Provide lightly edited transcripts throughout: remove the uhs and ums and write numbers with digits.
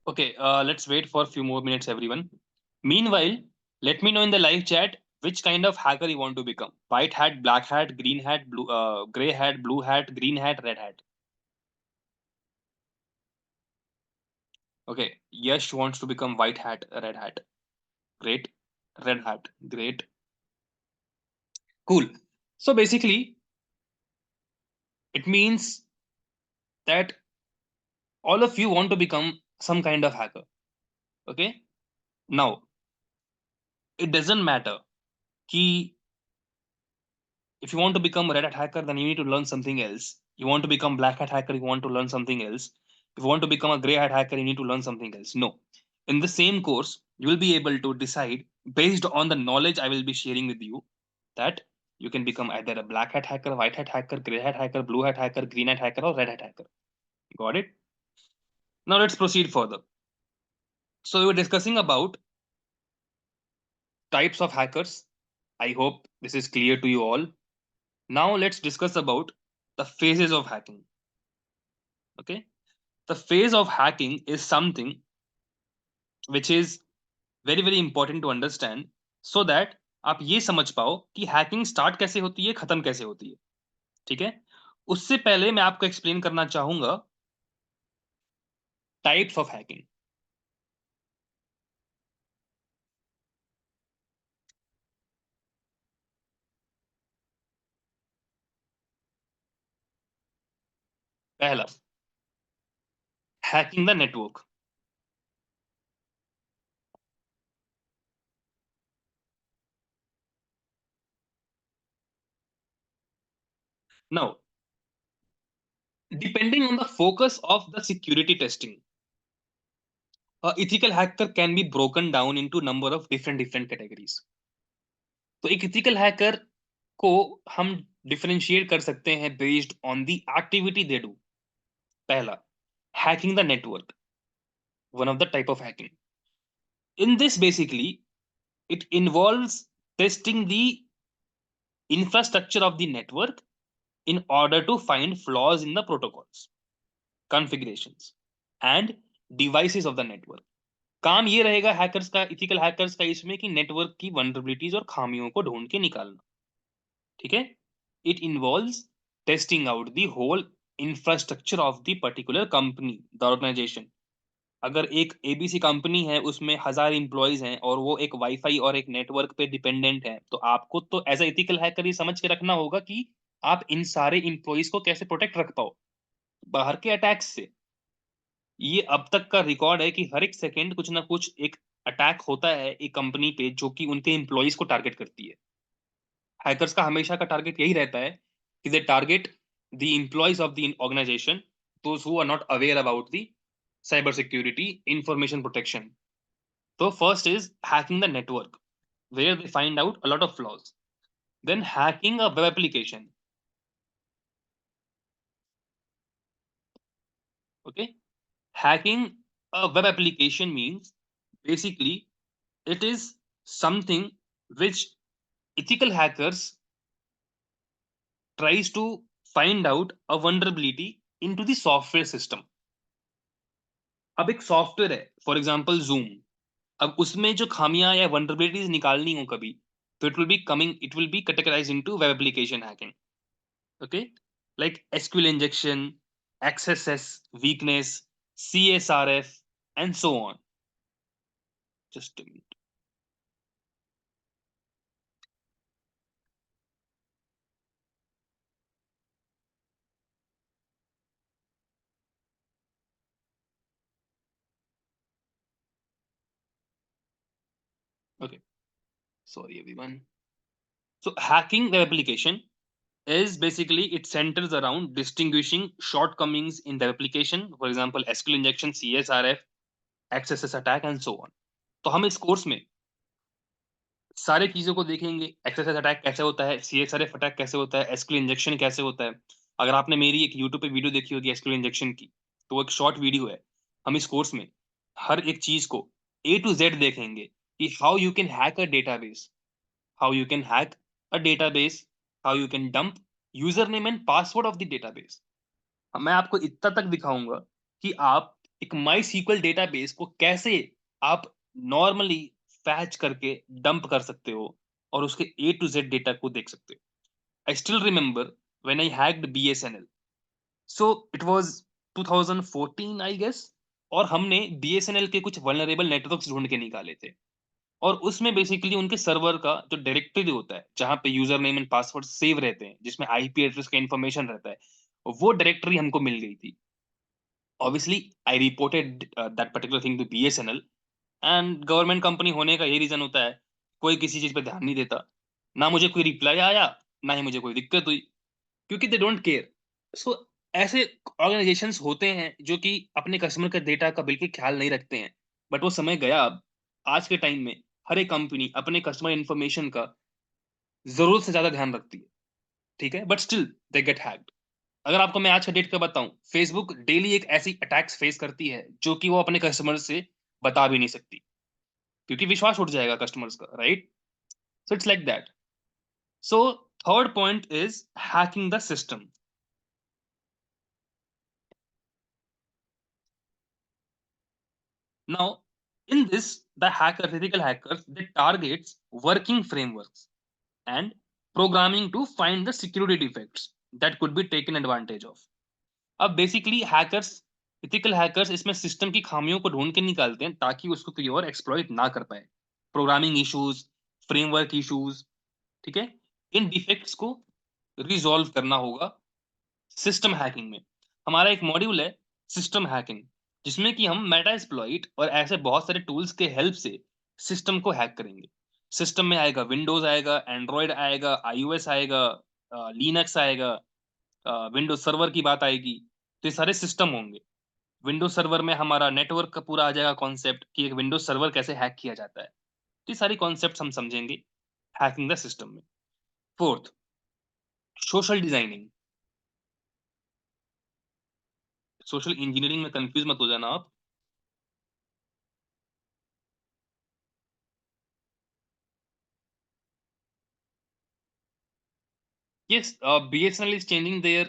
Okay, let's wait for a few more minutes, everyone. Meanwhile, let me know in the live chat which kind of hacker you want to become. White hat, black hat, green hat, gray hat, blue hat, green hat, red hat. Okay, Yash wants to become white hat, red hat. Great. Red hat. Great. Cool. So basically, it means that all of you want to become some kind of hacker. Okay. Now, it doesn't matter ki if you want to become a red hat hacker, then you need to learn something else. You want to become black hat hacker, you want to learn something else. If you want to become a gray hat hacker, you need to learn something else. No. In the same course, you will be able to decide based on the knowledge I will be sharing with you that you can become either a black hat hacker, white hat hacker, gray hat hacker, blue hat hacker, green hat hacker, or red hat hacker. Got it? Now let's proceed further. So we were discussing about types of hackers. I hope this is clear to you all. Now let's discuss about the phases of hacking. Okay, the phase of hacking is something which is very important to understand so that आप ये समझ पाओ कि hacking start कैसे होती है, खत्म कैसे होती है. ठीक है. उससे पहले मैं आपको एक्सप्लेन करना चाहूंगा टाइप्स ऑफ हैकिंग. पहला, hacking the network. Now, depending on the focus of the security testing, a ethical hacker can be broken down into number of different categories. तो एक ethical hacker को हम डिफरेंशिएट कर सकते हैं based on the activity they do. पहला, hacking the network, one of the type of hacking. In this, basically, it involves testing the infrastructure of the network in order to find flaws in the protocols, configurations, and devices of the network. काम ये रहेगा hackers का, ethical hackers का इसमें कि network की vulnerabilities और खामियों को ढूंढ के निकालना. ठीक है. It involves testing out the whole infrastructure of the particular company, the organization. अगर एक एबीसी कंपनी है, उसमें 1000 एम्प्लॉयज हैं और वो एक वाईफाई और एक नेटवर्क पे डिपेंडेंट है, तो आपको तो एज ए इथिकल हैकर ये समझ के रखना होगा कि आप इन सारे एम्प्लॉयज को कैसे प्रोटेक्ट रख पाओ बाहर के अटैक्स से. ये अब तक का रिकॉर्ड है कि हर एक सेकेंड कुछ ना कुछ एक अटैक होता है एक कंपनी पे जो कि उनके एम्प्लॉयज को टारगेट करती है. हैकर्स का हमेशा का टारगेट यही रहता है कि they target the employees of the organization, those who are not aware about the cyber security, information protection. So first is hacking the network, where they find out a lot of flaws. Then hacking a web application. Okay, hacking a web application means basically it is something which ethical hackers tries to find out a vulnerability into the software system. अब एक software है, for example zoom. अब उसमें जो खामियां या vulnerabilities निकालनी हो कभी, तो it will be categorised into web application hacking. Okay, like SQL injection, XSS weakness, CSRF, and so on. Just a minute. Okay, sorry everyone. So hacking the application is basically it centers around distinguishing shortcomings in the application, for example SQL injection, CSRF, XSS attack, and so on. तो हम इस course में सारे चीजों को देखेंगे. XSS attack कैसे होता है, सीएसआरएफ अटैक कैसे होता है, एसक्यूएल इंजेक्शन कैसे होता है. अगर आपने मेरी एक यूट्यूब पे वीडियो देखी होगी एसक्यूएल इंजेक्शन की, तो वो एक शॉर्ट वीडियो है. हम इस कोर्स में हर एक चीज को ए टू जेड देखेंगे कि how you can hack a database, how you can hack a database, how you can dump user name and password of the database. मैं आपको इतना तक दिखाऊंगा कि आप एक माई सीक्वल डेटाबेस को कैसे आप नॉर्मली फैच करके डंप कर सकते हो और उसके ए टू जेड डेटा को देख सकते हो. I still remember when I hacked BSNL. So it was 2014 I guess. और हमने बीएसएनएल के कुछ वल्नरेबल नेटवर्क्स ढूंढ के निकाले थे. और उसमें बेसिकली उनके सर्वर का जो डायरेक्टरी होता है, जहां पे user name and password save रहते हैं, जिसमें आईपी एड्रेस का इंफॉर्मेशन रहता है, वो डायरेक्टरी हमको मिल गई थी. Obviously I reported that particular thing to BSNL. And government company होने का यही रीजन होता है, कोई किसी चीज पे ध्यान नहीं देता. ना मुझे कोई रिप्लाई आया, ना ही मुझे कोई दिक्कत हुई, क्योंकि दे डोंट केयर. सो ऐसे ऑर्गेनाइजेशंस होते हैं जो कि अपने कस्टमर के डेटा का बिल्कुल ख्याल नहीं रखते हैं. बट वो समय गया अब. आज के टाइम में हर एक कंपनी अपने कस्टमर इंफॉर्मेशन का जरूरत से ज्यादा ध्यान रखती है. ठीक है, but still they get hacked. अगर आपको मैं आज का डेट का बताऊं, फेसबुक डेली एक ऐसी अटैक्स फेस करती है जो कि वो अपने कस्टमर से बता भी नहीं सकती, क्योंकि विश्वास उठ जाएगा कस्टमर्स का, right? So it's like that. So third point is hacking the system. Now, in this, the hackers, ethical hackers, they targets working frameworks and programming to find the security defects that could be taken advantage of. अब basically hackers, ethical hackers इसमें system की खामियों को ढूंढ के निकालते हैं ताकि उसको कोई और एक्सप्लॉइट ना कर पाए. प्रोग्रामिंग इश्यूज, फ्रेमवर्क इश्यूज, ठीक है, इन डिफेक्ट्स को रिजॉल्व करना होगा सिस्टम हैकिंग में. हमारा एक मॉड्यूल है सिस्टम हैकिंग, जिसमें कि हम मेटा एक्सप्लॉइट और ऐसे बहुत सारे टूल्स के हेल्प से सिस्टम को हैक करेंगे. सिस्टम में आएगा विंडोज, आएगा एंड्रॉयड, आएगा आईओएस, आएगा लिनक्स, आएगा विंडोज सर्वर की बात आएगी. तो ये सारे सिस्टम होंगे. विंडोज सर्वर में हमारा नेटवर्क का पूरा आ जाएगा कॉन्सेप्ट कि एक विंडोज सर्वर कैसे हैक किया जाता है. तो ये सारी कॉन्सेप्ट हम समझेंगे हैकिंग द सिस्टम में. Fourth, social designing. Social engineering में कंफ्यूज मत हो जाना आप. Yes, BSNL is changing their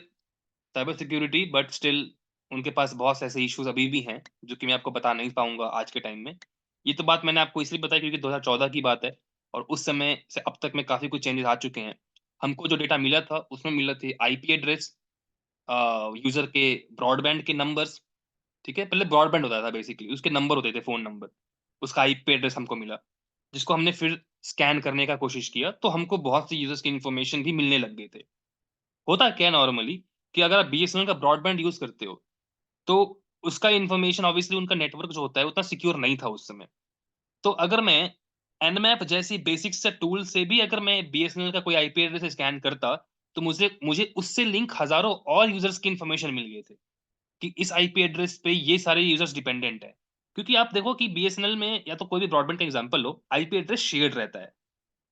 cyber security, but still उनके पास बहुत से ऐसे इश्यूज अभी भी हैं जो कि मैं आपको बता नहीं पाऊंगा आज के टाइम में. ये तो बात मैंने आपको इसलिए बताई क्योंकि 2014 की बात है और उस समय से अब तक में काफी कुछ चेंजेस आ चुके हैं. हमको जो डेटा मिला था उसमें मिला थे आईपी एड्रेस, यूजर के ब्रॉडबैंड के नंबर्स. ठीक है, पहले ब्रॉडबैंड होता था बेसिकली, उसके नंबर होते थे, फोन नंबर. उसका आईपी एड्रेस हमको मिला, जिसको हमने फिर स्कैन करने का कोशिश किया तो हमको बहुत सी यूजर्स की इन्फॉर्मेशन भी मिलने लग गए थे. होता क्या नॉर्मली कि अगर आप बीएसएनएल का ब्रॉडबैंड यूज करते हो तो उसका इंफॉर्मेशन ऑब्वियसली उनका नेटवर्क जो होता है उतना सिक्योर नहीं था उस समय. तो अगर मैं एनमैप जैसी बेसिक से टूल से भी अगर मैं बीएसएनएल का कोई आईपी एड्रेस स्कैन करता तो मुझे मुझे उससे लिंक हजारों और यूजर्स की इंफॉर्मेशन मिल गए थे कि इस आईपी एड्रेस पे ये सारे यूजर्स डिपेंडेंट है. क्योंकि आप देखो कि बीएसएनएल में या तो कोई भी ब्रॉडबैंड का एग्जांपल लो, आईपी एड्रेस शेयर्ड रहता है.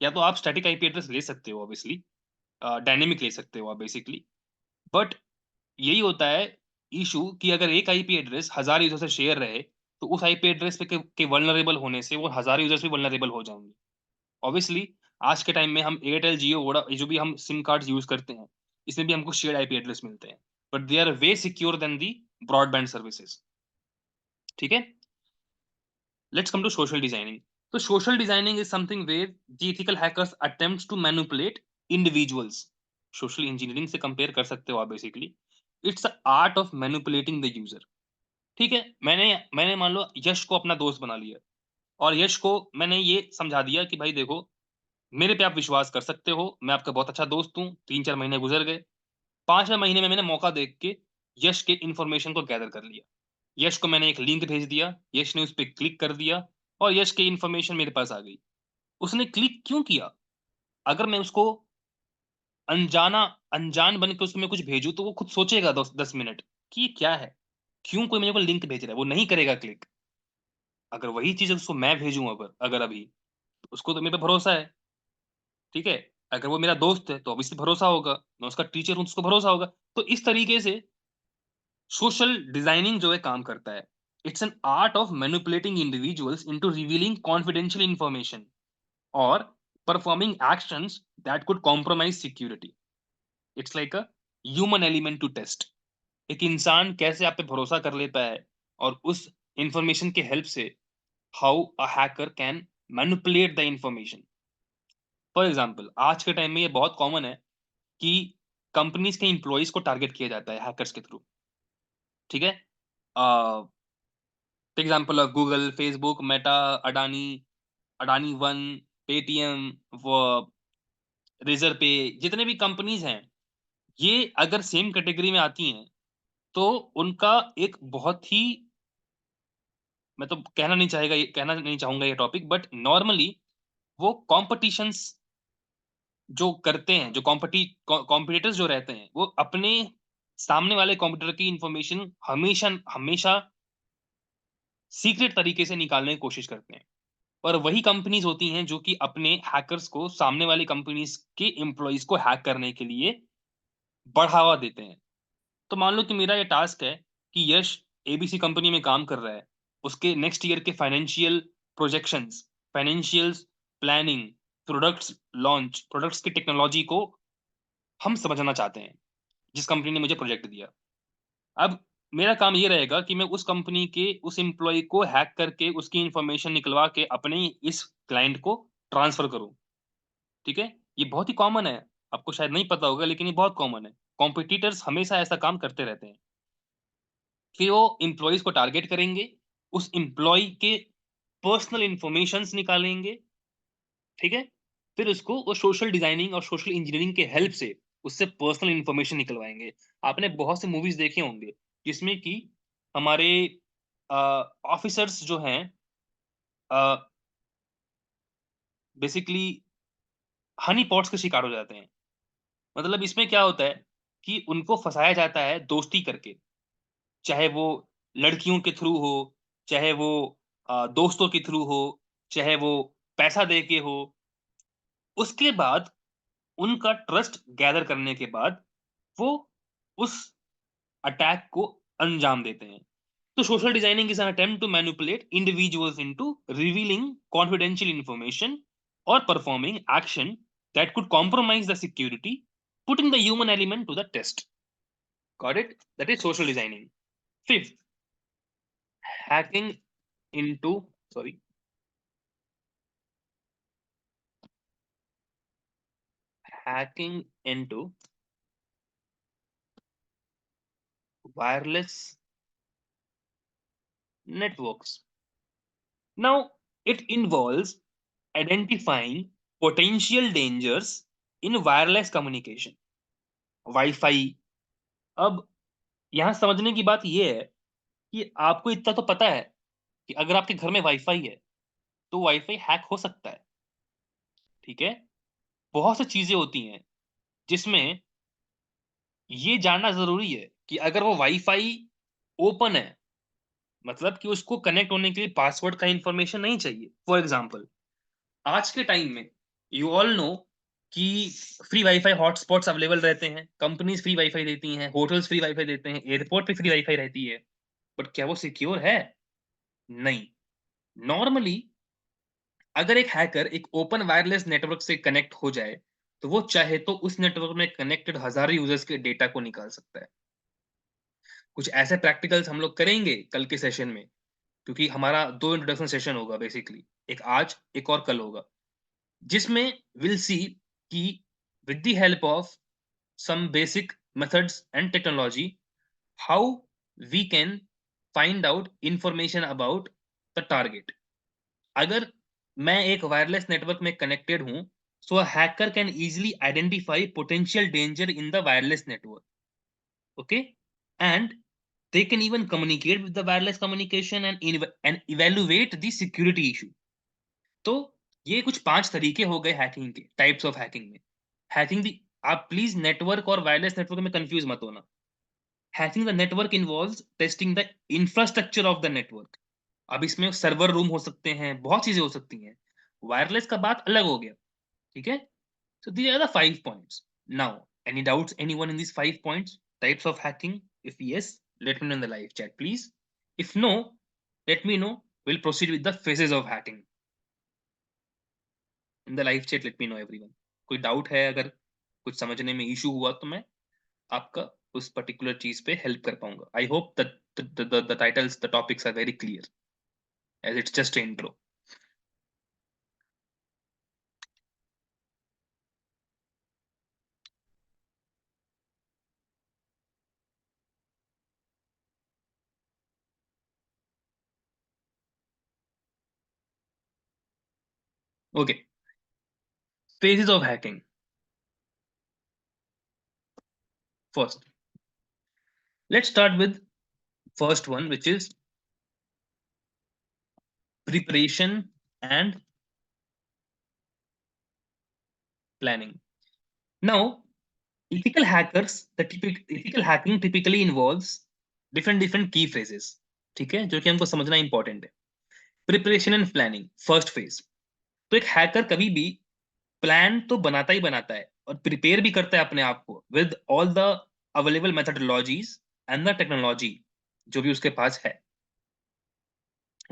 या तो आप स्टैटिक आईपी एड्रेस ले सकते हो, ऑब्वियसली डायनेमिक ले सकते हो आप बेसिकली. बट यही होता है इशू कि अगर एक आईपी एड्रेस हजार यूजर से शेयर रहे तो उस आईपी एड्रेस पे के वल्नरेबल होने से वो हजार यूजर्स भी वल्नरेबल हो जाएंगे. ऑब्वियसली आज के टाइम में हम एयरटेल, जियो, वोडा, जो भी हम सिम कार्ड यूज करते हैं, इसमें भी हमको शेयर्ड आईपी एड्रेस मिलते हैं, but they are way secure then the broadband services. ठीक है, let's come to social designing. So social designing is something where the ethical hackers attempts to manipulate individuals. Social engineering से compare कर सकते हो आप basically. It's art of manipulating the user. ठीक है, मैंने मैंने मान लो यश को अपना दोस्त बना लिया और यश को मैंने ये समझा दिया कि भाई देखो, मेरे पे आप विश्वास कर सकते हो, मैं आपका बहुत अच्छा दोस्त हूँ. 3-4 महीने गुजर गए. 5वें महीने में मैंने मौका देख के यश के इंफॉर्मेशन को गैदर कर लिया. यश को मैंने एक लिंक भेज दिया, यश ने उस पर क्लिक कर दिया और यश की इंफॉर्मेशन मेरे पास आ गई. उसने क्लिक क्यों किया? अगर मैं उसको अनजाना अनजान बन के उसको मैं कुछ भेजूं तो वो खुद सोचेगा 10 10 मिनट कि ये क्या है, क्यों कोई मेरे को लिंक भेज रहा है, वो नहीं करेगा क्लिक. अगर वही चीज उसको मैं भेजूं, अगर अगर अभी, तो उसको तो मेरे पे भरोसा है. ठीक है, अगर वो मेरा दोस्त है तो ऑब्वियसली भरोसा होगा, मैं उसका टीचर हूं तो उसको भरोसा होगा. तो इस तरीके से सोशल डिजाइनिंग जो है काम करता है. It's an art of manipulating individuals into revealing confidential information और performing actions that could compromise security. It's like a human element to test. एक इंसान कैसे आप पे भरोसा कर लेता है, और उस इंफॉर्मेशन के हेल्प से how a hacker can manipulate the information. For example, आज के टाइम में ये बहुत कॉमन है कि कंपनीज के एम्प्लॉइज को टारगेट किया जाता है हैकर्स के थ्रू। ठीक है, example of Google, Facebook, Meta, Adani, Adani one, Paytm, वो रेजर पे, जितने भी कंपनीज हैं, ये अगर सेम कैटेगरी में आती हैं तो उनका एक बहुत ही, मैं तो कहना नहीं चाहूंगा ये टॉपिक, बट नॉर्मली वो कॉम्पिटिशंस जो करते हैं, जो कॉम्पिटिटर्स जो रहते हैं, वो अपने सामने वाले कॉम्पिटिटर की इंफॉर्मेशन हमेशा हमेशा सीक्रेट तरीके से निकालने की कोशिश करते हैं। और वही कंपनीज होती हैं जो कि अपने हैकर्स को सामने वाली कंपनीज के एम्प्लॉइज को हैक करने के लिए बढ़ावा देते हैं। तो मान लो कि मेरा ये टास्क है कि यश एबीसी कंपनी में काम कर रहा है, उसके नेक्स्ट ईयर के financial projections, financials, planning, products launch, products की टेक्नोलॉजी को हम समझना चाहते हैं, जिस कंपनी ने मुझे प्रोजेक्ट दिया। अब मेरा काम ये रहेगा कि मैं उस कंपनी के उस एम्प्लॉय को हैक करके उसकी इंफॉर्मेशन निकलवा के अपने इस क्लाइंट को ट्रांसफर करूं। ठीक है, ये बहुत ही कॉमन है, आपको शायद नहीं पता होगा लेकिन ये बहुत कॉमन है। कॉम्पिटिटर्स हमेशा ऐसा काम करते रहते हैं कि वो एम्प्लॉयज को टारगेट करेंगे, उस एम्प्लॉय के पर्सनल इंफॉर्मेशंस निकालेंगे। ठीक है, फिर उसको वो सोशल डिजाइनिंग और सोशल इंजीनियरिंग के हेल्प से उससे पर्सनल इंफॉर्मेशन निकलवाएंगे। आपने बहुत से मूवीज देखे होंगे जिसमें कि हमारे ऑफिसर्स जो हैं बेसिकली हनी पॉट्स के शिकार हो जाते हैं। मतलब इसमें क्या होता है कि उनको फंसाया जाता है दोस्ती करके, चाहे वो लड़कियों के थ्रू हो, चाहे वो दोस्तों के थ्रू हो, चाहे वो पैसा दे के हो। उसके बाद उनका ट्रस्ट गैदर करने के बाद वो उस अटैक को अंजाम देते हैं। तो social designing is an attempt to manipulate individuals into revealing confidential information or performing action that could compromise the security, putting the human element to the test. Got it? That is social designing. Fifth, hacking into, sorry, hacking into wireless networks. Now, it involves identifying potential dangers in wireless communication. Wifi. अब यहां समझने की बात यह है कि आपको इतना तो पता है कि अगर आपके घर में वाईफाई है तो वाईफाई हैक हो सकता है। ठीक है, बहुत सी चीजें होती हैं जिसमें ये जानना जरूरी है कि अगर वो वाईफाई ओपन है, मतलब कि उसको कनेक्ट होने के लिए पासवर्ड का इंफॉर्मेशन नहीं चाहिए। फॉर एग्जांपल, आज के टाइम में यू ऑल नो कि फ्री वाईफाई हॉटस्पॉट्स अवेलेबल रहते हैं, कंपनीज फ्री वाईफाई देती हैं, होटल्स फ्री वाईफाई देते हैं, एयरपोर्ट पे फ्री वाईफाई रहती है। बट क्या वो सिक्योर है? नहीं। नॉर्मली अगर एक हैकर एक ओपन वायरलेस नेटवर्क से कनेक्ट हो जाए तो वो चाहे तो उस नेटवर्क में कनेक्टेड हजारों यूजर्स के डेटा को निकाल सकता है। कुछ ऐसे प्रैक्टिकल्स हम लोग करेंगे कल के सेशन में, क्योंकि हमारा दो इंट्रोडक्शन सेशन होगा बेसिकली, एक आज एक और कल होगा, जिसमें विल सी कि with the help of some basic methods and technology, how we can find out information about the target. अगर मैं एक वायरलेस नेटवर्क में कनेक्टेड हूं, so a hacker can easily identify potential danger in the wireless network. Okay, and they can even communicate with the wireless communication and evaluate the security issue. तो ये कुछ 5 तरीके हो गए हैकिंग के, types of hacking में। Hacking दी, आप please network और वायरलेस नेटवर्क में कंफ्यूज मत होना। Hacking the network involves testing the infrastructure of the network. अब इसमें सर्वर रूम हो सकते हैं, बहुत चीजें हो सकती हैं। वायरलेस का बात अलग हो गया। ठीक है, so these are the 5 points. Now, any doubts anyone in these 5 points, types of hacking? If yes, let me know in the live chat please. If no, let me know. We'll proceed with the phases of hacking. In the live chat late me no everyone. कोई doubt है, अगर कुछ समझने में issue हुआ तो मैं आपका उस पर्टिकुलर चीज पे हेल्प कर पाऊंगा. I hope that the titles, the topics are very clear as it's just intro. Okay, phases of hacking. First, let's start with first one, which is preparation and planning. Now, ethical hacking typically involves different key phrases. ठीक है, जो कि हमको समझना important है. Preparation and planning, first phase. तो एक hacker कभी भी प्लान तो बनाता ही बनाता है और प्रिपेयर भी करता है अपने आप को with all the available methodologies and the technology जो भी उसके पास है.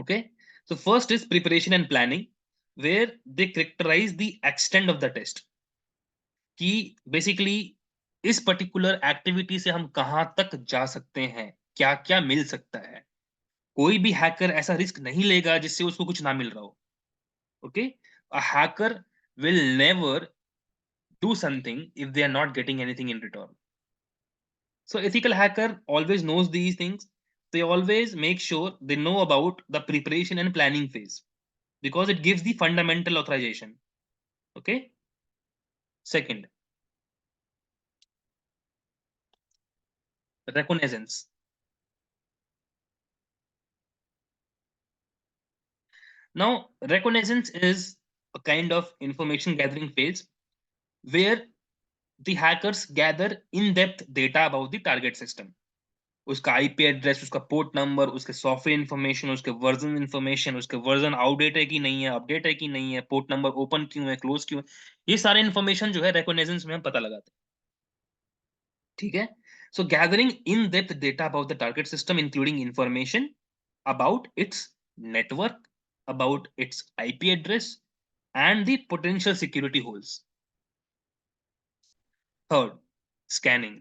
Okay, so first is preparation and planning, where they characterize the extent of the test. कि बेसिकली इस पर्टिकुलर एक्टिविटी से हम कहां तक जा सकते हैं, क्या क्या मिल सकता है. कोई भी हैकर ऐसा रिस्क नहीं लेगा जिससे उसको कुछ ना मिल रहा हो. Okay, a hacker will never do something if they are not getting anything in return. So ethical hacker always knows these things. They always make sure they know about the preparation and planning phase because it gives the fundamental authorization. Okay. Second, reconnaissance. Now, reconnaissance is a kind of information gathering phase where the hackers gather in-depth data about the target system. उसका IP address, उसका port number, उसके software information, उसके version information, उसके version outdate है कि नहीं है, update है कि नहीं है, पोर्ट नंबर ओपन क्यों है, क्लोज क्यों है, ये सारे इन्फॉर्मेशन जो है रिकॉग्निजेंस में हम पता लगाते हैं. ठीक है, so gathering in depth data about the target system including information about its network, about its IP address and the potential security holes. Third, scanning.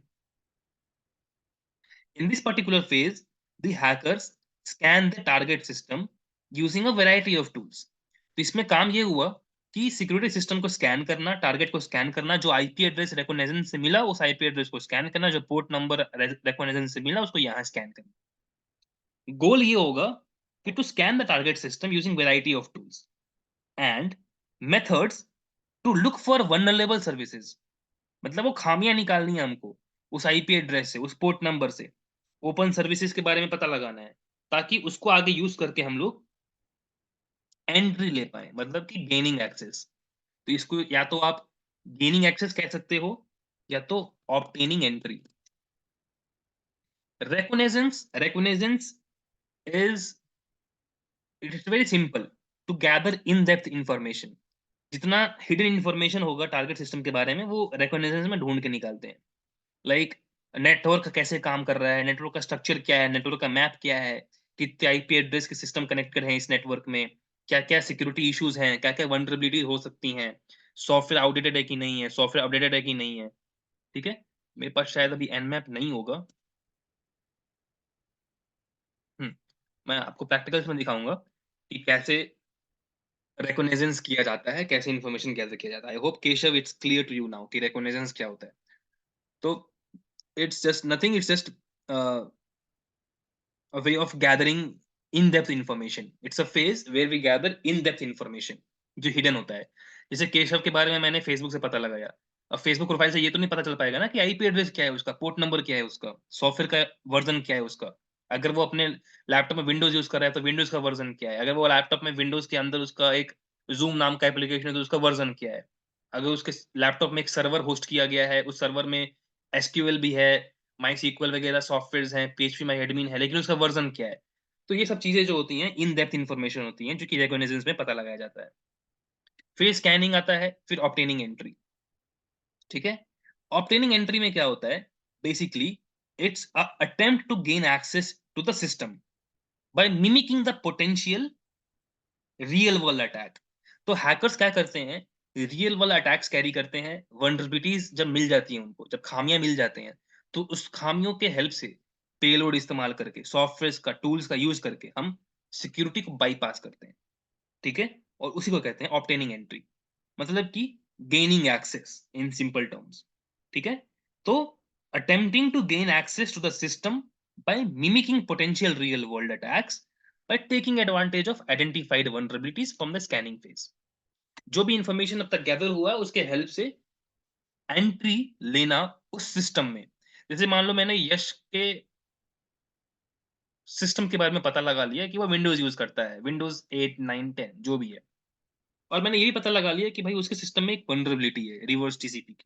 In this particular phase, the hackers scan the target system using a variety of tools. तो इसमें काम ये हुआ कि security system को scan करना, target को scan करना, जो आईपी एड्रेस रिकॉग्निजेंस से मिला उस आईपी एड्रेस को स्कैन करना, जो पोर्ट नंबर रिकॉग्निजेंस से मिला उसको यहाँ स्कैन करना. गोल ये होगा कि to scan the target system using variety of tools and methods to look for vulnerable services. मतलब वो खामियां निकालनी है हमको उस आईपी एड्रेस से, उस पोर्ट नंबर से, ओपन सर्विसेज के बारे में पता लगाना है ताकि उसको आगे यूज करके हम लोग एंट्री ले पाए, मतलब कि गेनिंग एक्सेस. तो इसको या तो आप गेनिंग एक्सेस कह सकते हो या तो obtaining entry. Reconnaissance is, it is very simple to gather in depth information. जितना हिडन इंफॉर्मेशन होगा टारगेट सिस्टम के बारे में वो रेकोनेजेंस में ढूंढ के निकालते हैं. लाइक नेटवर्क कैसे काम कर रहा है, नेटवर्क का स्ट्रक्चर क्या है, नेटवर्क का मैप क्या है, कितने आईपी एड्रेस के सिस्टम कनेक्टेड हैं इस नेटवर्क में, क्या क्या सिक्योरिटी इश्यूज हैं, क्या क्या वनरेबिलिटी हो सकती हैं, सॉफ्टवेयर आउटडेटेड है कि नहीं है, सॉफ्टवेयर अपडेटेड है कि नहीं है. ठीक है, मेरे पास शायद अभी एनमैप नहीं होगा. मैं आपको प्रैक्टिकल्स में दिखाऊंगा कि कैसे रिकॉग्निजेंस किया जाता है, कैसे इंफॉर्मेशन गैदर किया जाता है. I hope Keshav it's clear to you now कि रिकॉग्निजेंस क्या होता है. तो it's just nothing, it's just a way of gathering in-depth information. It's a phase where we gather in-depth information जो हिडन होता है. जैसे केशव के बारे में मैंने फेसबुक से पता लगाया. अब फेसबुक प्रोफाइल से ये तो नहीं पता चल पाएगा ना कि आईपी एड्रेस क्या है उसका, पोर्ट नंबर क्या है उसका, सॉफ्टवेयर का वर्जन क्या है उसका. अगर वो अपने लैपटॉप में विंडोज यूज कर रहा है तो विंडोज का वर्जन क्या है, अगर वो लैपटॉप में विंडोज के अंदर उसका एक जूम नाम का एप्लीकेशन है तो उसका वर्जन क्या है, अगर उसके लैपटॉप में एक सर्वर होस्ट किया गया है, उस सर्वर में एसक्यूएल भी है, माई सीक्वल वगैरह सॉफ्टवेयर हैं, पीएचपी माई एडमिन है, लेकिन उसका वर्जन क्या है. तो ये सब चीजें जो होती हैं इन डेप्थ इंफॉर्मेशन होती हैं जो कि रिकॉग्निजेंस में पता लगाया जाता है. फिर स्कैनिंग आता है, फिर ऑब्टेनिंग एंट्री. ठीक है, ऑब्टेनिंग एंट्री में क्या होता है, basically it's a attempt to gain access to the system by mimicking the potential real world attack. तो हैकर्स क्या करते हैं, रियल वर्ल्ड अटैक्स कैरी करते हैं. वनरेबिलिटीज जब मिल जाती हैं उनको, जब खामियां मिल जाते हैं तो उस खामियों के हेल्प से पेलोड इस्तेमाल करके, सॉफ्टवेयर्स का, टूल्स का यूज़ करके हम सिक्योरिटी को बाईपास करते हैं, ठीक है? और उसी को कहते हैं ऑब्टेनिंग एंट्री, मतलब कि gaining access in simple terms, ठीक है? तो attempting to gain access to the system by mimicking potential real world attacks by taking advantage of identified vulnerabilities from the scanning phase. जो भी इंफॉर्मेशन अब तक gather हुआ है उसके हेल्प से एंट्री लेना उस सिस्टम में। जैसे मान लो मैंने यश के सिस्टम के बारे में पता लगा लिया कि वो विंडोज़ यूज़ करता है, विंडोज़ 8, 9, 10 जो भी है। और मैंने ये भी पता लगा लिया कि भाई उसके सिस्टम में एक वल्नरेबिलिटी है रिवर्स टीसीपी की।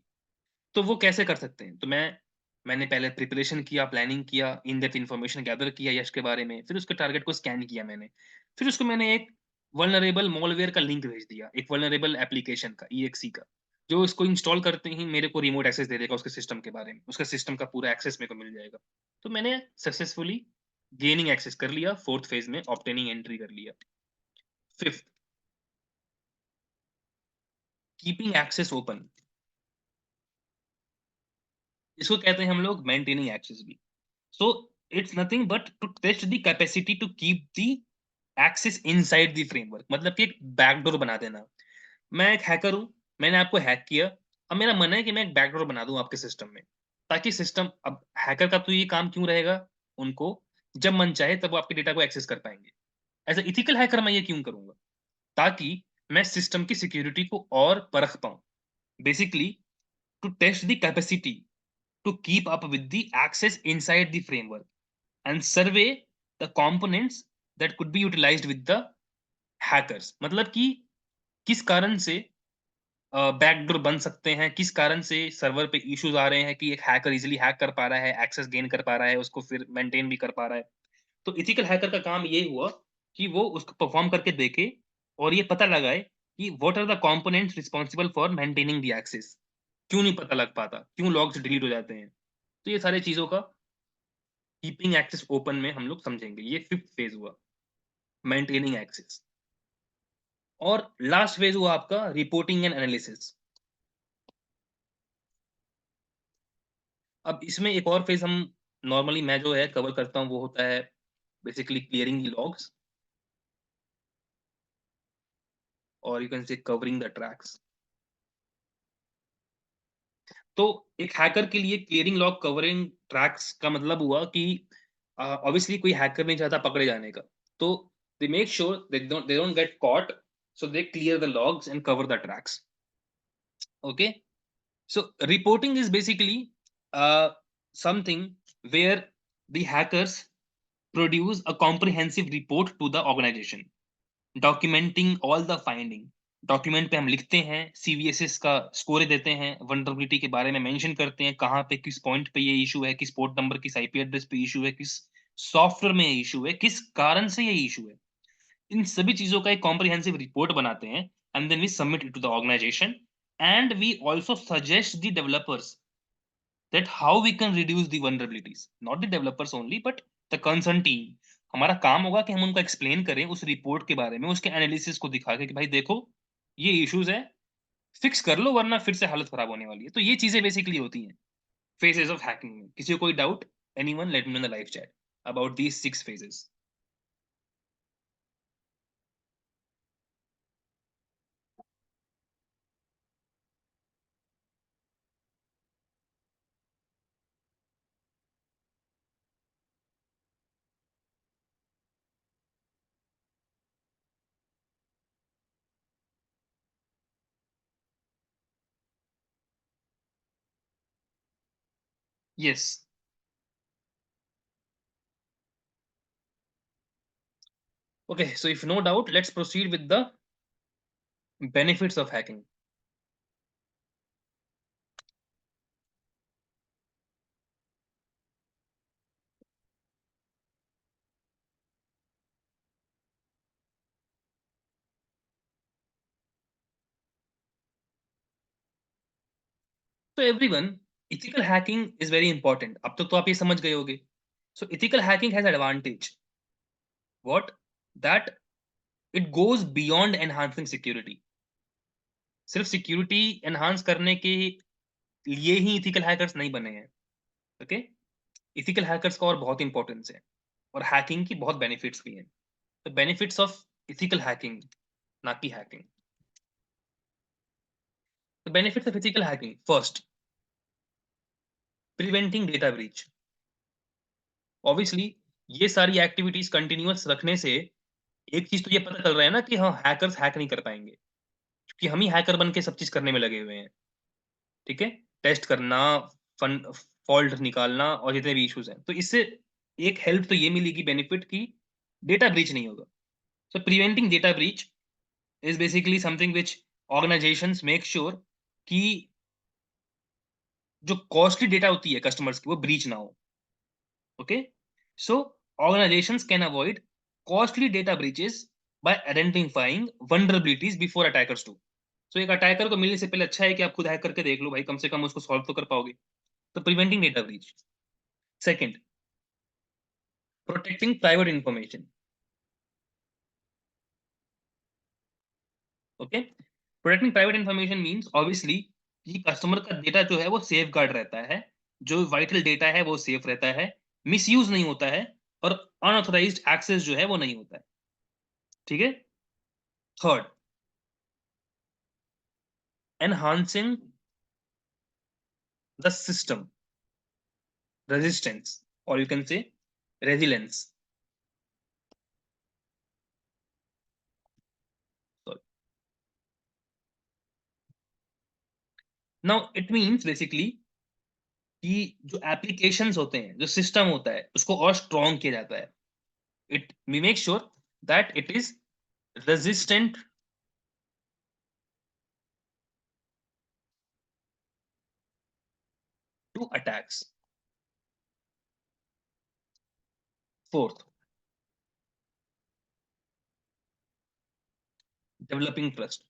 तो वो कैसे कर सकते हैं? तो मैंने पहले प्रिपरेशन किया, प्लानिंग किया, इन डेप्थ इन्फॉर्मेशन गैदर किया यश के बारे में, फिर उसके टारगेट को स्कैन किया मैंने। फिर उसको मैंने एक वल्नरेबल मॉलवेयर का लिंक भेज दिया, एक वल्नरेबल एप्लीकेशन का, ईएक्सी का, जो इसको इंस्टॉल करते ही मेरे को रिमोट एक्सेस दे देगा उसके सिस्टम के बारे में। उसका सिस्टम का पूरा एक्सेस मेरे को मिल जाएगा। तो मैंने सक्सेसफुली गेनिंग एक्सेस कर लिया, 4th फेज़ में ऑब्टेनिंग एंट्री कर लिया। 5th, कीपिंग एक्सेस ओपन, इसको कहते हैं हम लोग मेंटेनिंग एक्सेस भी। So it's nothing but to test the capacity to keep the access inside the framework, मतलब कि एक बैकडोर बना देना। मैं एक हैकर हूँ, मैंने आपको हैक किया, अब मेरा मन है कि मैं एक बैकडोर बना दूँ आपके सिस्टम में, ताकि सिस्टम, अब हैकर का तो ये काम क्यों रहेगा, उनको जब मन चाहे तब वो आपके डेटा को एक्सेस कर पाएँगे। एज़ अ एथिकल हैकर मैं ये क्यों करूँगा? ताकि मैं सिस्टम की सिक्योरिटी को और परख पाऊँ। Basically to test the capacity to keep up with the access inside the framework and survey the components that could be utilized with the hackers, मतलब कि किस कारण से बैकडोर बन सकते हैं, किस कारण से सर्वर पे इश्यूज आ रहे हैं कि एक हैकर इजीली हैक कर पा रहा है, एक्सेस गेन कर पा रहा है, उसको फिर मेंटेन भी कर पा रहा है। तो एथिकल हैकर का काम ये हुआ कि वो उसको परफॉर्म करके देखे और ये पता लगाए कि what are the components responsible for maintaining the access. क्यों नहीं पता लग पाता, क्यों लॉग्स डिलीट हो जाते हैं। तो ये सारी चीजों का कीपिंग एक्सेस ओपन में हम लोग समझेंगे। ये 5th फेज हुआ, मेंटेनिंग एक्सेस। और लास्ट फेज हुआ आपका रिपोर्टिंग एंड एनालिसिस। अब इसमें एक और फेज हम नॉर्मली मैं जो है कवर करता हूँ वो होता है बेसिकली क्लियरिंग द लॉग्स, और यू कैन से कवरिंग द ट्रैक्स। तो एक हैकर के लिए क्लियरिंग लॉग, कवरिंग ट्रैक्स का मतलब हुआ कि ऑब्वियसली कोई हैकर नहीं चाहता पकड़े जाने का। तो they make sure they don't get caught, so they clear the logs and cover the tracks. Okay, so reporting is basically something where the hackers produce a comprehensive report to the organization, documenting all the finding। Document पे हम लिखते हैं, सीवीएसएस का score देते हैं, vulnerability के बारे में मेंशन करते हैं, कहाँ पे किस पॉइंट पे ये इशू है, किस पोर्ट नंबर, किस आईपी एड्रेस पे इशू है, किस सॉफ्टवेयर में ये इशू है, किस कारण से ये इशू है। इन सभी चीजों का एक कॉम्प्रिहेंसिव रिपोर्ट बनाते हैं and then we submit it to the organization, and we also suggest the developers that how we can reduce the vulnerabilities, not the developers only but the concerned team। हमारा काम होगा कि हम उनको explain करें उस रिपोर्ट के बारे में, उसके एनालिसिस को दिखा के कि भाई देखो ये इश्यूज है, फिक्स कर लो वरना फिर से हालत खराब होने वाली है। तो ये चीजें बेसिकली होती हैं फेजेस ऑफ हैकिंग में। किसी को कोई doubt, anyone let me know in the live chat about these 6 phases। Yes, okay, so if no doubt let's proceed with the benefits of hacking. तो everyone, ethical hacking is very important. अब तक तो आप ये समझ गए होंगे। So ethical hacking has advantage, what, that it goes beyond enhancing security. सिर्फ सिक्योरिटी एनहांस करने के लिए ही इथिकल हैकर्स नहीं बने हैं। ओके। इथिकल हैकर्स का और बहुत इंपॉर्टेंस है, और हैकिंग की बहुत बेनिफिट्स भी हैं। The benefits of ethical hacking, ना कि hacking. The benefits of ethical hacking, first, preventing data breach. Obviously ये सारी एक्टिविटीज कंटिन्यूअस रखने से एक चीज तो ये पता चल रहा है ना कि हाँ, हैकर्स हैक नहीं कर पाएंगे, क्योंकि हम ही हैकर बन के सब चीज करने में लगे हुए हैं। ठीक है, टेस्ट करना, फन फॉल्ट निकालना और जितने भी इश्यूज हैं, तो इससे एक हेल्प तो ये मिलेगी, बेनिफिट की डेटा ब्रीच नहीं होगा। So preventing data breach is basically something which organisations make sure कि जो कॉस्टली डेटा होती है कस्टमर्स की वो ब्रीच ना हो। Okay, so organisations can avoid costly data breaches by identifying vulnerabilities before attackers do. So एक अटैकर को मिलने से पहले अच्छा है कि आप खुद हैक करके देख लो भाई, कम से कम उसको सॉल्व तो कर पाओगे। तो preventing data breach. Second, protecting private information. Okay, protecting private information means obviously कि कस्टमर का डेटा जो है वो सेफ गार्ड रहता है, जो वाइटल डेटा है वो सेफ रहता है, मिसयूज नहीं होता है, और अनऑथराइज्ड एक्सेस जो है वो नहीं होता है। ठीक है। Third, enhancing the system resistance, और you can say resilience. Now it means basically कि जो एप्लीकेशंस होते हैं, जो सिस्टम होता है, उसको और स्ट्रॉन्ग किया जाता है। It we make sure that it is resistant to attacks. Fourth, developing trust.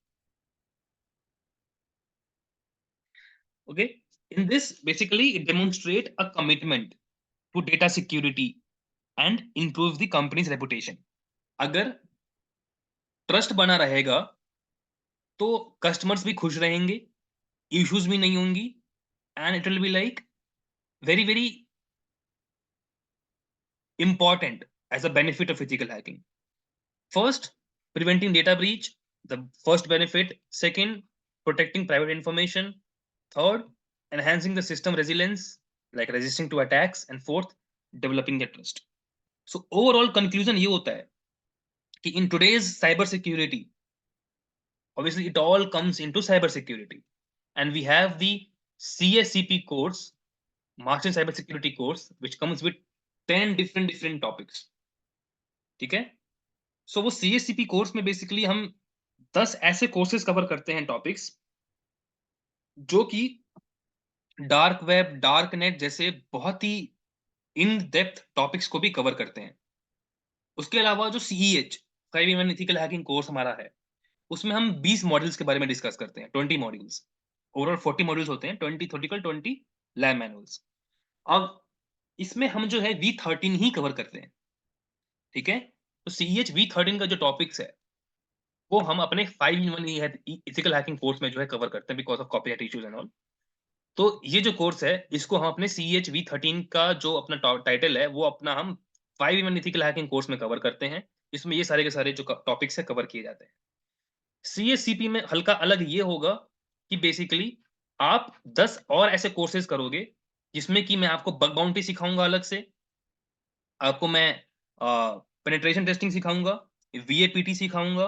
Okay, in this basically it demonstrate a commitment to data security and improves the company's reputation. अगर trust बना रहेगा तो customers भी खुश रहेंगे, issues भी नहीं होंगी, and it will be like very very important as a benefit of ethical hacking. First, preventing data breach, the first benefit. Second, protecting private information. Third, enhancing the system resilience, like resisting to attacks. And fourth, developing the trust. So overall conclusion ये होता है कि in today's cyber security, obviously it all comes into cyber security, and we have the CSCP course, Master in Cyber Security course, which comes with 10 different topics. ठीक है। सो वो CSCP course में basically हम 10 ऐसे कोर्सेज कवर करते हैं, topics जो कि डार्क वेब, डार्क नेट जैसे बहुत ही इन डेप्थ टॉपिक्स को भी कवर करते हैं। उसके अलावा जो CEH 5-in-1 ethical hacking course हमारा है, उसमें हम 20 मॉड्यूल्स के बारे में डिस्कस करते हैं, 20 मॉड्यूल्स। ओवरऑल 40 मॉड्यूल्स होते हैं, 20 थ्योरेटिकल, 20 लैब मैनुअल्स। अब इसमें हम जो है V13 ही कवर करते हैं। ठीक है, तो CEH V13 का जो टॉपिक्स है वो हम अपने 5-in-1 इथिकल हैकिंग कोर्स में जो है कवर करते हैं, because of copyright issues and all. तो ये जो कोर्स है इसको हम अपने CEH V13 का जो अपना टाइटल है वो अपना हम 5-in-1 इथिकल हैकिंग कोर्स में कवर करते हैं। इसमें ये सारे के सारे जो टॉपिक्स है कवर किए जाते हैं। CSCP में हल्का अलग ये होगा कि बेसिकली आप 10 और ऐसे कोर्सेज करोगे जिसमें कि मैं आपको बग बाउंटी सिखाऊंगा अलग से, आपको मैं पेनिट्रेशन टेस्टिंग सिखाऊंगा, VAPT सिखाऊंगा,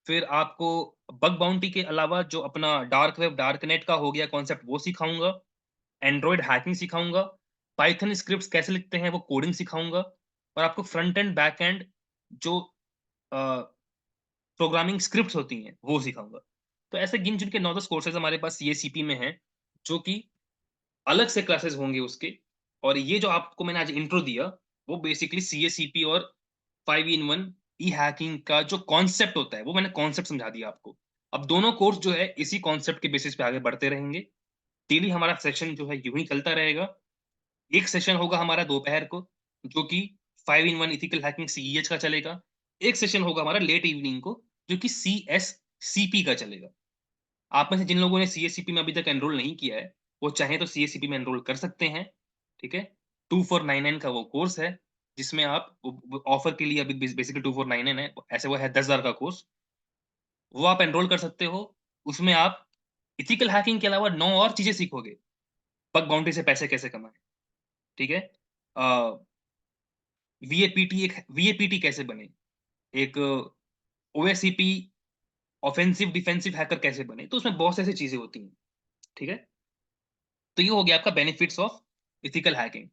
फिर आपको बग बाउंटी के अलावा जो अपना डार्क वेब, डार्क नेट का हो गया कॉन्सेप्ट वो सिखाऊंगा, एंड्रॉइड हैकिंग सिखाऊंगा, पाइथन स्क्रिप्ट्स कैसे लिखते हैं वो कोडिंग सिखाऊंगा, और आपको फ्रंट एंड बैक एंड जो प्रोग्रामिंग स्क्रिप्ट्स होती हैं वो सिखाऊंगा। तो ऐसे गिन चुन के 9-10 कोर्सेज हमारे पास CACP में हैं, जो कि अलग से क्लासेस होंगे उसके। और ये जो आपको मैंने आज इंट्रो दिया वो बेसिकली CACP और 5-in-1 ई हैकिंग का जो कॉन्सेप्ट होता है वो मैंने कॉन्सेप्ट समझा दिया आपको। अब दोनों कोर्स जो है इसी कॉन्सेप्ट के बेसिस पे आगे बढ़ते रहेंगे। डेली हमारा सेशन जो है यूं ही चलता रहेगा। एक सेशन होगा हमारा दोपहर को, जो कि 5-in-1 इथिकल हैकिंग CEH का चलेगा। एक सेशन होगा हमारा लेट इवनिंग को, जो कि CSCP का चलेगा। आप में से जिन लोगों ने CSCP में अभी तक एनरोल नहीं किया है, वो चाहे तो CSCP में एनरोल कर सकते हैं। ठीक है। 2499 का वो कोर्स है, जिसमें आप ऑफर के लिए अभी बेसिकली 2499 है, ऐसे वो है 10,000 का कोर्स, वो आप एनरोल कर सकते हो। उसमें आप इथिकल हैकिंग के अलावा 9 और चीजें सीखोगे। बग बाउंटी से पैसे कैसे कमाएं, ठीक है। वीएपीटी कैसे बने, एक ओएससीपी ऑफेंसिव डिफेंसिव हैकर कैसे बने, तो उसमें बहुत से ऐसी चीजें होती हैं, ठीक है। तो ये हो गया आपका benefits of ethical hacking.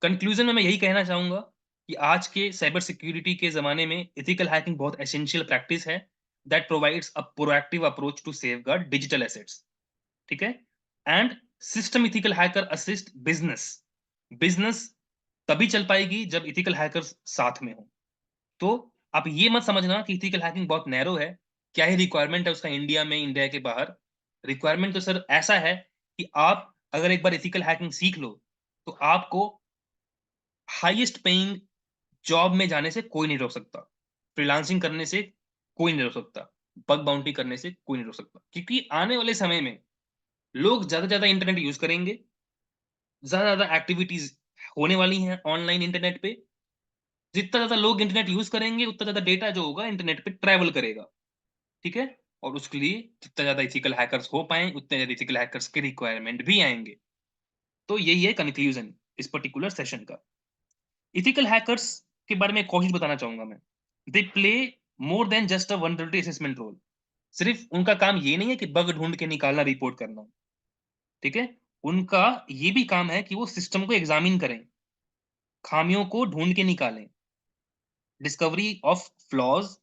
Conclusion में मैं यही कहना चाहूंगा कि आज के साइबर सिक्योरिटी के जमाने में इथिकल हैकिंग बहुत एसेंशियल प्रैक्टिस है, that provides a proactive approach to safeguard digital assets, ठीक है। And system ethical hacker assist business. Business तभी चल पाएगी जब इथिकल हैकर्स साथ में हो। तो आप ये मत समझना कि इथिकल हैकिंग बहुत नैरो है, क्या ही रिक्वायरमेंट है उसका इंडिया में, इंडिया के बाहर। रिक्वायरमेंट तो सर ऐसा है कि आप अगर एक बार इथिकल हैकिंग सीख लो, तो आपको हाईएस्ट पेइंग जॉब में जाने से कोई नहीं रोक सकता, फ्रीलांसिंग करने से कोई नहीं रोक सकता, बग बाउंटी करने से कोई नहीं रोक सकता, क्योंकि आने वाले समय में लोग ज्यादा से ज्यादा इंटरनेट यूज करेंगे, ज्यादा से ज्यादा एक्टिविटीज होने वाली हैं ऑनलाइन इंटरनेट पे। जितना ज्यादा लोग इंटरनेट यूज करेंगे, उतना ज्यादा डेटा जो होगा इंटरनेट पे ट्रैवल करेगा, ठीक है। और उसके लिए जितना ज्यादा इथिकल हैकर्स हो पाए, उतने ज्यादा इथिकल हैकर्स के रिक्वायरमेंट भी आएंगे। तो यही है कंक्लूजन इस पर्टिकुलर सेशन का। इथिकल हैकर्स के बारे में एक कोशिश बताना चाहूंगा मैं। They play more than just a vulnerability assessment role. सिर्फ उनका काम ये नहीं है कि बग ढूंढ के निकालना, रिपोर्ट करना, ठीक है। उनका ये भी काम है कि वो सिस्टम को एग्जामिन करें, खामियों को ढूंढ के निकालें, discovery of flaws,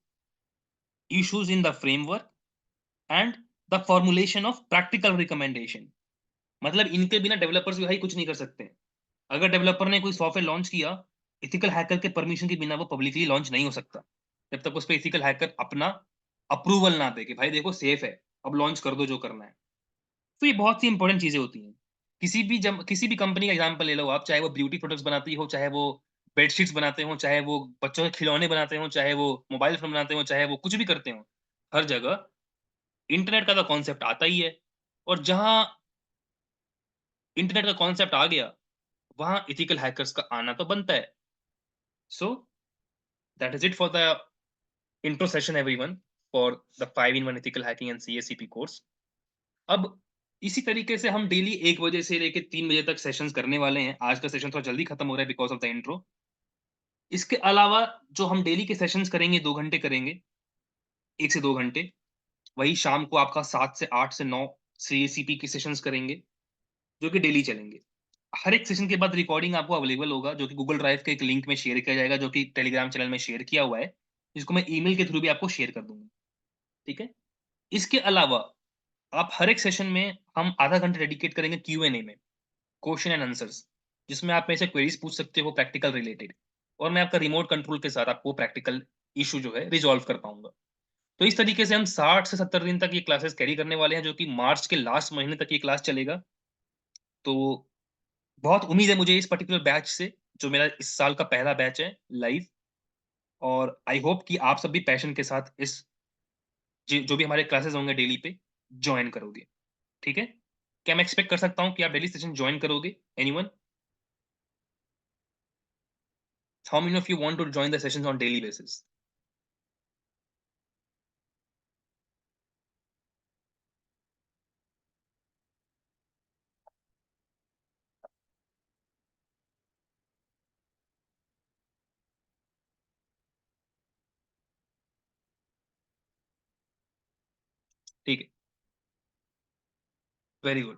issues in the framework and the formulation of practical recommendation. मतलब इनके बिना डेवलपर्स भी भाई कुछ नहीं कर सकते। अगर डेवलपर ने कोई सॉफ्टवेयर लॉन्च किया, इथिकल हैकर के परमिशन के बिना वो पब्लिकली लॉन्च नहीं हो सकता, जब तक उस पर इथिकल हैकर अपना अप्रूवल ना दे कि भाई देखो सेफ है, अब लॉन्च कर दो जो करना है। तो ये बहुत सी इंपॉर्टेंट चीजें होती हैं। किसी भी कंपनी का एग्जांपल ले लो आप, चाहे वो ब्यूटी प्रोडक्ट्स बनाती हो, चाहे वो बेडशीट्स बनाते हो, चाहे वो बच्चों के खिलौने बनाते हो, चाहे वो मोबाइल फोन बनाते हो, चाहे वो कुछ भी करते हो, हर जगह इंटरनेट का तो कॉन्सेप्ट आता ही है। और जहां इंटरनेट का कॉन्सेप्ट आ गया, वहां इथिकल हैकर्स का आना तो बनता है। So that is it for the intro session everyone, for the 5-in-1 ethical hacking and CSCP course. अब इसी तरीके से हम डेली 1 बजे से लेके 3 बजे तक सेशंस करने वाले हैं। आज का सेशन थोड़ा जल्दी खत्म हो रहा है बिकॉज ऑफ द इंट्रो। इसके अलावा जो हम डेली के सेशंस करेंगे, 2 घंटे करेंगे, 1 से 2 घंटे, वही शाम को आपका 7 से 8 से 9 CACP के सेशंस करेंगे, जो कि डेली चलेंगे। हर एक सेशन के बाद रिकॉर्डिंग आपको अवेलेबल होगा, जो कि गूगल ड्राइव के एक लिंक में शेयर किया जाएगा, जो कि टेलीग्राम चैनल में शेयर किया हुआ है, जिसको मैं ईमेल के थ्रू भी आपको शेयर कर दूंगा, ठीक है। इसके अलावा आप हर एक सेशन में हम आधा घंटा डेडिकेट करेंगे Q&A में, क्वेश्चन एंड आंसर्स, जिसमें आप मेरे से क्वेरीज पूछ सकते हो प्रैक्टिकल रिलेटेड, और मैं आपका रिमोट कंट्रोल के साथ आपको प्रैक्टिकल इशू जो है रिजॉल्व कर पाऊंगा। तो इस तरीके से हम 60 से 70 दिन तक ये क्लासेस कैरी करने वाले हैं, जो कि मार्च के लास्ट महीने तक ये क्लास चलेगा। तो बहुत उम्मीद है मुझे इस पर्टिकुलर बैच से, जो मेरा इस साल का पहला बैच है लाइव। और आई होप कि आप सब भी पैशन के साथ इस जो भी हमारे क्लासेस होंगे डेली पे ज्वाइन करोगे, ठीक है। क्या मैं एक्सपेक्ट कर सकता हूँ कि आप डेली सेशन ज्वाइन करोगे? Anyone? How many of you want to join the sessions on daily basis? ठीक है, वेरी गुड।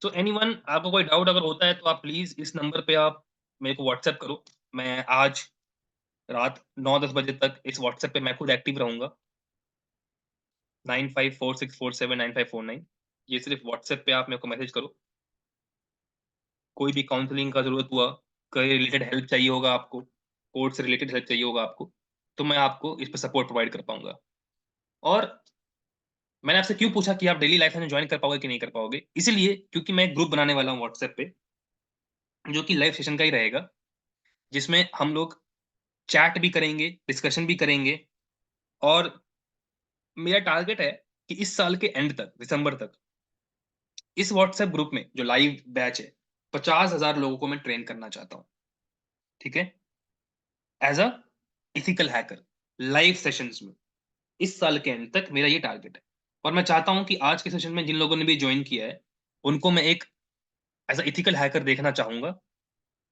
तो एनीवन, आपको कोई डाउट अगर होता है तो आप प्लीज इस नंबर पे आप मेरे को व्हाट्सएप करो। मैं आज रात 9-10 बजे तक इस व्हाट्सएप पे मैं खुद एक्टिव रहूंगा। 9546479549, ये सिर्फ व्हाट्सएप पे आप मेरे को मैसेज करो। कोई भी काउंसलिंग का जरूरत हुआ, करियर रिलेटेड हेल्प चाहिए होगा आपको, कोर्स से रिलेटेड हेल्प चाहिए होगा आपको, तो मैं आपको इस पे सपोर्ट प्रोवाइड कर पाऊंगा। और मैंने आपसे क्यों पूछा कि आप डेली लाइफ में ज्वाइन कर पाओगे कि नहीं कर पाओगे, इसीलिए क्योंकि मैं एक ग्रुप बनाने वाला हूँ व्हाट्सएप पे, जो कि लाइव सेशन का ही रहेगा, जिसमें हम लोग चैट भी करेंगे, डिस्कशन भी करेंगे। और मेरा टारगेट है कि इस साल के एंड तक, दिसंबर तक, इस व्हाट्सएप ग्रुप में जो लाइव बैच है, 50,000 लोगों को मैं ट्रेन करना चाहता हूँ, ठीक है, as a ethical hacker, live sessions में। इस साल के एंड तक मेरा ये टारगेट है। और मैं चाहता हूं कि आज के सेशन में जिन लोगों ने भी ज्वाइन किया है, उनको मैं एक एज अ इथिकल हैकर देखना चाहूंगा,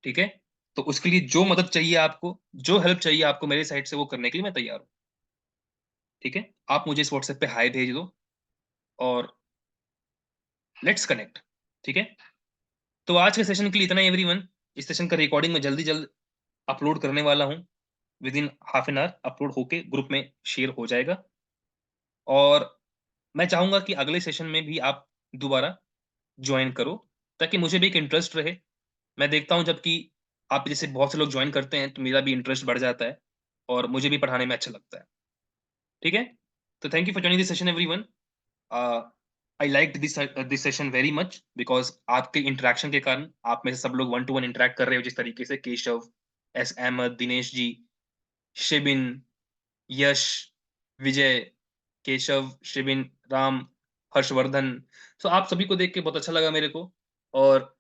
ठीक है। तो उसके लिए जो मदद चाहिए आपको, जो हेल्प चाहिए आपको मेरे साइड से, वो करने के लिए मैं तैयार हूँ, ठीक है। आप मुझे इस व्हाट्सएप पे हाई भेज दो और लेट्स कनेक्ट, ठीक है। तो आज के सेशन के लिए इतना ही एवरीवन। इस सेशन का रिकॉर्डिंग मैं जल्दी जल्द अपलोड करने वाला हूँ, with in half an hour upload होके ग्रुप में शेयर हो जाएगा। और मैं चाहूंगा कि अगले सेशन में भी आप दोबारा ज्वाइन करो, ताकि मुझे भी एक इंटरेस्ट रहे। मैं देखता हूँ जबकि आप जैसे बहुत से लोग ज्वाइन करते हैं तो मेरा भी इंटरेस्ट बढ़ जाता है और मुझे भी पढ़ाने में अच्छा लगता है, ठीक है। तो thank you for joining this session everyone. I like this session very much because आपके इंटरेक्शन के कारण, आप में से सब लोग वन टू वन इंटरेक्ट कर रहे हो जिस तरीके से, केशव, एस अहमद, दिनेश जी, शिबिन, यश, विजय, केशव, शिबिन, राम, हर्षवर्धन। सो आप सभी को देख के बहुत अच्छा लगा मेरे को। और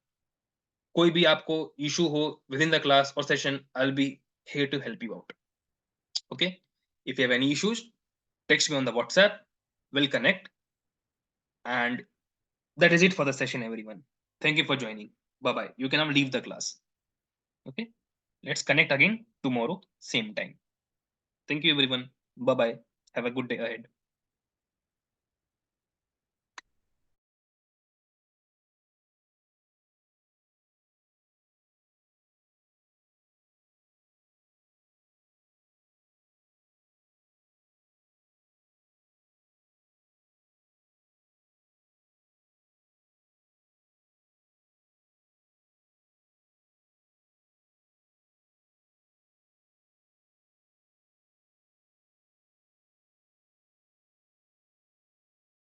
कोई भी आपको इशू हो विद इन द क्लास और session, I will be here to help you out. Okay? If you have any issues, text me on the WhatsApp. We'll connect. And that is it for the session, everyone. Thank you for joining. Bye bye. You can now leave the class. Okay? Let's connect again tomorrow, same time. Thank you, everyone. Bye bye. Have a good day ahead.